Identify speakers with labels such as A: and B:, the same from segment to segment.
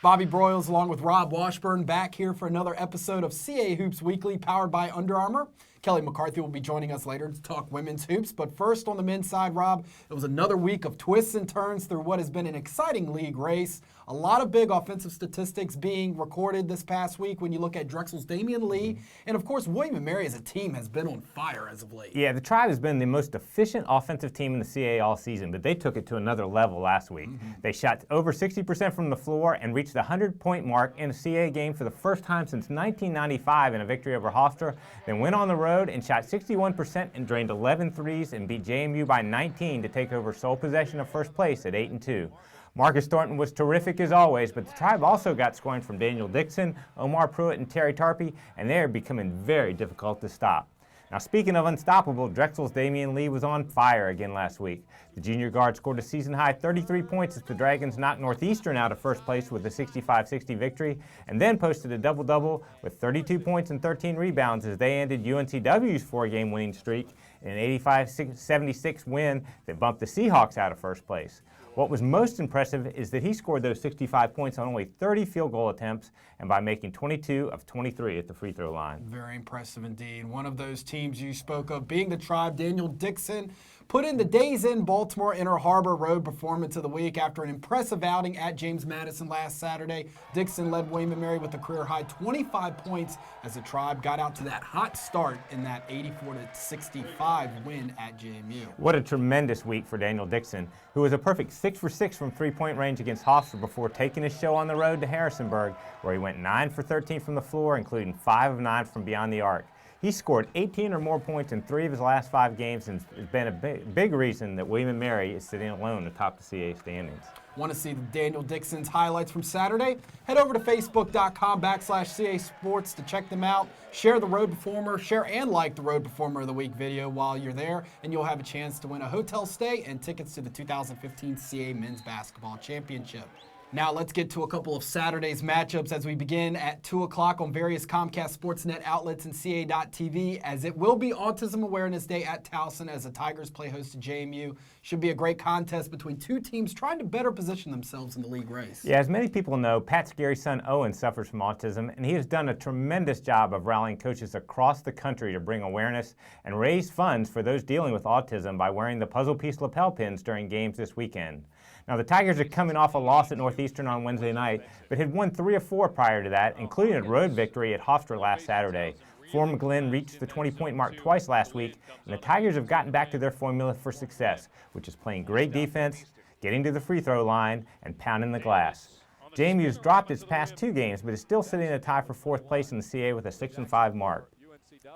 A: Bobby Broyles along with Rob Washburn back here for another episode of CA Hoops Weekly powered by Under Armour. Kelly McCarthy will be joining us later to talk women's hoops. But first on the men's side, Rob, it was another week of twists and turns through what has been an exciting league race. A lot of big offensive statistics being recorded this past week when you look at Drexel's Damian Lee. And, of course, William & Mary as a team has been on fire as of late.
B: Yeah, the Tribe has been the most efficient offensive team in the CAA all season, but they took it to another level last week. They shot over 60% from the floor and reached the 100-point mark in a CAA game for the first time since 1995 in a victory over Hofstra, then went on the road and shot 61% and drained 11 threes and beat JMU by 19 to take over sole possession of first place at 8-2. Marcus Thornton was terrific as always, but the Tribe also got scoring from Daniel Dixon, Omar Pruitt, and Terry Tarpey, and they are becoming very difficult to stop. Now, speaking of unstoppable, Drexel's Damian Lee was on fire again last week. The junior guard scored a season-high 33 points as the Dragons knocked Northeastern out of first place with a 65-60 victory, and then posted a double-double with 32 points and 13 rebounds as they ended UNCW's four-game winning streak in an 85-76 win that bumped the Seahawks out of first place. What was most impressive is that he scored those 65 points on only 30 field goal attempts and by making 22 of 23 at the free throw line.
A: Very impressive indeed. One of those teams you spoke of being the Tribe, Daniel Dixon, put in the Days in Baltimore Inner Harbor Road performance of the week after an impressive outing at James Madison last Saturday. Dixon led William & Mary with a career-high 25 points as the Tribe got out to that hot start in that 84-65 win at JMU.
B: What a tremendous week for Daniel Dixon, who was a perfect 6 for 6 from three-point range against Hofstra before taking his show on the road to Harrisonburg, where he went 9 for 13 from the floor, including 5 of 9 from beyond the arc. He scored 18 or more points in 3 of his last 5 games and has been a big reason that William & Mary is sitting alone atop the CAA standings.
A: Want to see the Daniel Dixon's highlights from Saturday? Head over to facebook.com/CA Sports to check them out. Share the Road Performer, share and like the Road Performer of the Week video while you're there, and you'll have a chance to win a hotel stay and tickets to the 2015 CAA Men's Basketball Championship. Now let's get to a couple of Saturday's matchups as we begin at 2 o'clock on various Comcast Sportsnet outlets and CA.TV, as it will be Autism Awareness Day at Towson as the Tigers play host to JMU. Should be a great contest between two teams trying to better position themselves in the league race.
B: Yeah, as many people know, Pat Scary's son Owen suffers from autism, and he has done a tremendous job of rallying coaches across the country to bring awareness and raise funds for those dealing with autism by wearing the puzzle piece lapel pins during games this weekend. Now, the Tigers are coming off a loss at Northeastern on Wednesday night, but had won 3 of 4 prior to that, including a road victory at Hofstra last Saturday. Form Glenn reached the 20-point mark twice last week, and the Tigers have gotten back to their formula for success, which is playing great defense, getting to the free throw line, and pounding the glass. JMU has dropped its past 2 games, but is still sitting in a tie for 4th place in the CAA with a 6-5 mark.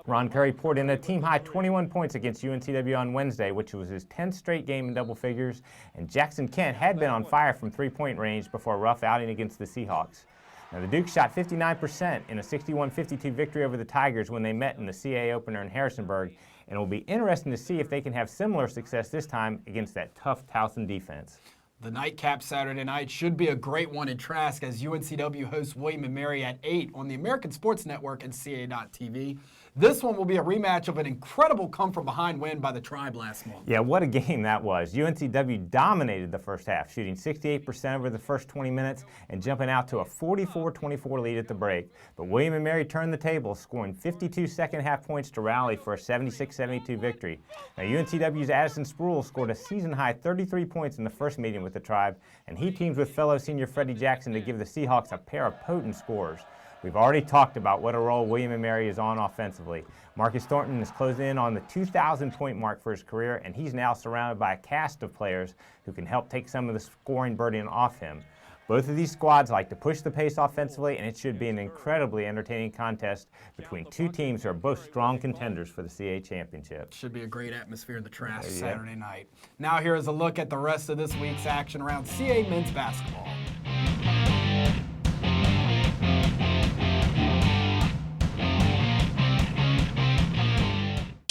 B: Ron Curry poured in a team-high 21 points against UNCW on Wednesday, which was his 10th straight game in double figures, and Jackson Kent had been on fire from three-point range before a rough outing against the Seahawks. Now, the Dukes shot 59% in a 61-52 victory over the Tigers when they met in the CAA opener in Harrisonburg, and it will be interesting to see if they can have similar success this time against that tough Towson defense.
A: The nightcap Saturday night should be a great one in Trask as UNCW hosts William & Mary at 8 on the American Sports Network and CA.TV. This one will be a rematch of an incredible come-from-behind win by the Tribe last month.
B: Yeah, what a game that was. UNCW dominated the first half, shooting 68% over the first 20 minutes and jumping out to a 44-24 lead at the break. But William & Mary turned the table, scoring 52 second-half points to rally for a 76-72 victory. Now, UNCW's Addison Spruill scored a season-high 33 points in the first meeting with the Tribe, and he teams with fellow senior Freddie Jackson to give the Seahawks a pair of potent scores. We've already talked about what a role William & Mary is on offensively. Marcus Thornton is closing in on the 2,000-point mark for his career, and he's now surrounded by a cast of players who can help take some of the scoring burden off him. Both of these squads like to push the pace offensively, and it should be an incredibly entertaining contest between two teams who are both strong contenders for the CAA championship.
A: Should be a great atmosphere in the Trask Saturday night. Now here is a look at the rest of this week's action around CAA men's basketball.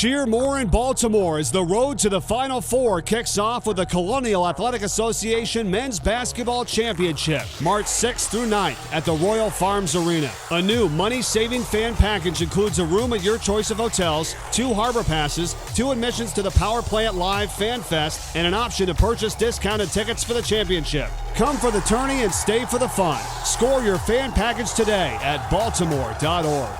C: Cheer more in Baltimore as the road to the Final Four kicks off with the Colonial Athletic Association Men's Basketball Championship, March 6th through 9th at the Royal Farms Arena. A new money-saving fan package includes a room at your choice of hotels, 2 harbor passes, 2 admissions to the Power Plant Live Fan Fest, and an option to purchase discounted tickets for the championship. Come for the tourney and stay for the fun. Score your fan package today at baltimore.org.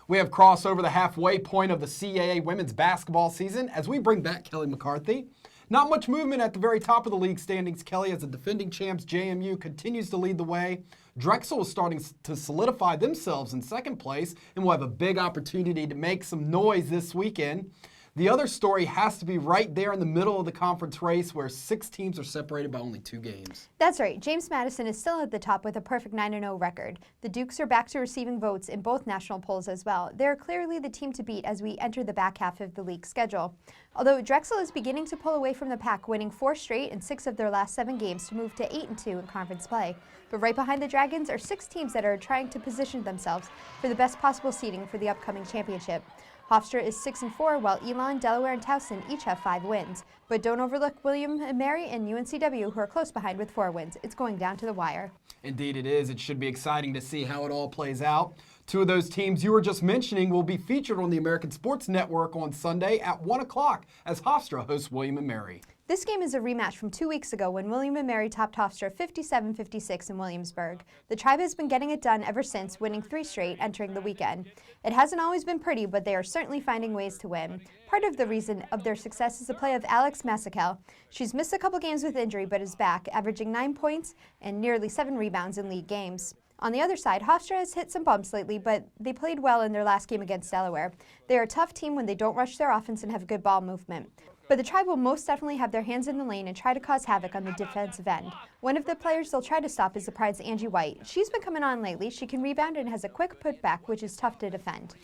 A: We have crossed over the halfway point of the CAA women's basketball season as we bring back Kelly McCarthy. Not much movement at the very top of the league standings, Kelly, as the defending champs JMU continues to lead the way. Drexel is starting to solidify themselves in second place and will have a big opportunity to make some noise this weekend. The other story has to be right there in the middle of the conference race where 6 teams are separated by only 2 games.
D: That's right. James Madison is still at the top with a perfect 9-0 record. The Dukes are back to receiving votes in both national polls as well. They're clearly the team to beat as we enter the back half of the league schedule. Although Drexel is beginning to pull away from the pack, winning 4 straight and 6 of their last 7 games to move to 8-2 in conference play. But right behind the Dragons are 6 teams that are trying to position themselves for the best possible seeding for the upcoming championship. Hofstra is 6-4, while Elon, Delaware, and Towson each have 5 wins. But don't overlook William and Mary and UNCW, who are close behind with 4 wins. It's going down to the wire.
A: Indeed it is. It should be exciting to see how it all plays out. 2 of those teams you were just mentioning will be featured on the American Sports Network on Sunday at 1 o'clock as Hofstra hosts William and Mary.
D: This game is a rematch from 2 weeks ago when William and Mary topped Hofstra 57-56 in Williamsburg. The Tribe has been getting it done ever since, winning 3 straight entering the weekend. It hasn't always been pretty, but they are certainly finding ways to win. Part of the reason of their success is the play of Alex Masakel. She's missed a couple games with injury, but is back, averaging 9 points and nearly 7 rebounds in league games. On the other side, Hofstra has hit some bumps lately, but they played well in their last game against Delaware. They are a tough team when they don't rush their offense and have good ball movement. But the Tribe will most definitely have their hands in the lane and try to cause havoc on the defensive end. One of the players they'll try to stop is the Pride's Angie White. She's been coming on lately. She can rebound and has a quick putback, which is tough to defend.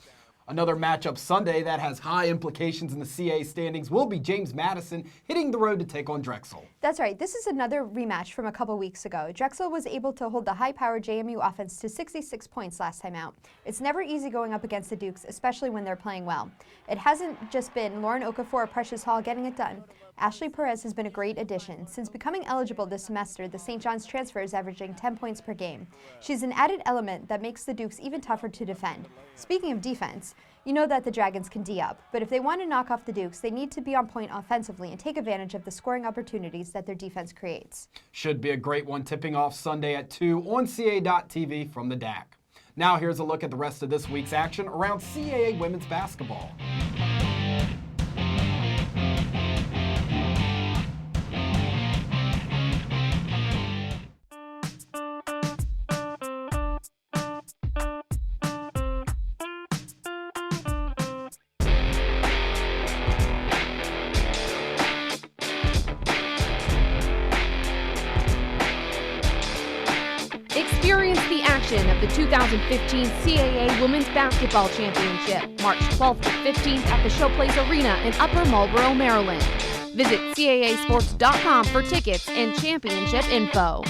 A: Another matchup Sunday that has high implications in the CAA standings will be James Madison hitting the road to take on Drexel.
D: That's right. This is another rematch from a couple weeks ago. Drexel was able to hold the high-powered JMU offense to 66 points last time out. It's never easy going up against the Dukes, especially when they're playing well. It hasn't just been Lauren Okafor or Precious Hall getting it done. Ashley Perez has been a great addition. Since becoming eligible this semester, the St. John's transfer is averaging 10 points per game. She's an added element that makes the Dukes even tougher to defend. Speaking of defense, you know that the Dragons can D up, but if they want to knock off the Dukes, they need to be on point offensively and take advantage of the scoring opportunities that their defense creates.
A: Should be a great one, tipping off Sunday at 2 on CAA.TV from the DAC. Now here's a look at the rest of this week's action around CAA women's basketball.
E: Experience the action of the 2015 CAA Women's Basketball Championship, March 12th to 15th at the Showplace Arena in Upper Marlboro, Maryland. Visit CAAsports.com for tickets and championship info.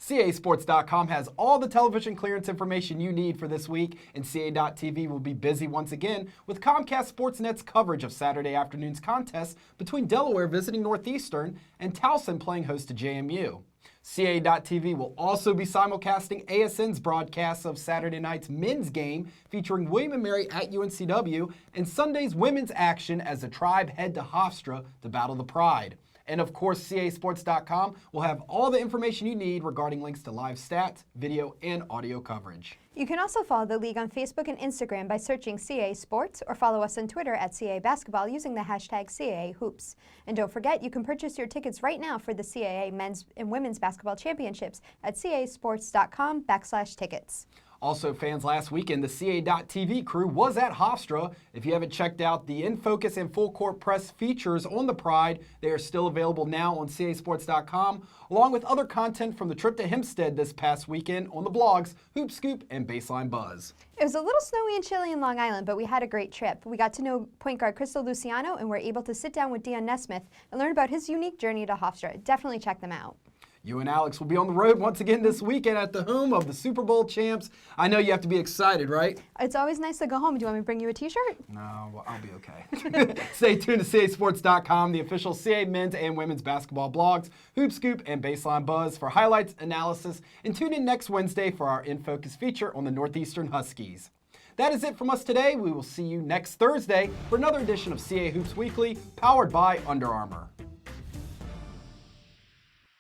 A: CAAsports.com has all the television clearance information you need for this week, and CAA.TV will be busy once again with Comcast Sportsnet's coverage of Saturday afternoon's contest between Delaware visiting Northeastern and Towson playing host to JMU. CAA.TV will also be simulcasting ASN's broadcasts of Saturday night's men's game featuring William & Mary at UNCW and Sunday's women's action as the Tribe head to Hofstra to battle the Pride. And of course, CAAsports.com will have all the information you need regarding links to live stats, video, and audio coverage.
D: You can also follow the league on Facebook and Instagram by searching CAA Sports or follow us on Twitter at CAA Basketball using the hashtag CAA Hoops. And don't forget, you can purchase your tickets right now for the CAA Men's and Women's Basketball Championships at CAAsports.com/tickets.
A: Also, fans, last weekend, the CAA.TV crew was at Hofstra. If you haven't checked out the In Focus and Full Court Press features on the Pride, they are still available now on CAAsports.com, along with other content from the trip to Hempstead this past weekend on the blogs Hoop Scoop and Baseline Buzz.
D: It was a little snowy and chilly in Long Island, but we had a great trip. We got to know point guard Crystal Luciano and were able to sit down with Dion Nesmith and learn about his unique journey to Hofstra. Definitely check them out.
A: You and Alex will be on the road once again this weekend at the home of the Super Bowl champs. I know you have to be excited, right?
D: It's always nice to go home. Do you want me to bring you a t-shirt?
A: No, well, I'll be okay. Stay tuned to CASports.com, the official CA men's and women's basketball blogs, Hoop Scoop, and Baseline Buzz for highlights, analysis, and tune in next Wednesday for our In Focus feature on the Northeastern Huskies. That is it from us today. We will see you next Thursday for another edition of CA Hoops Weekly, powered by Under Armour.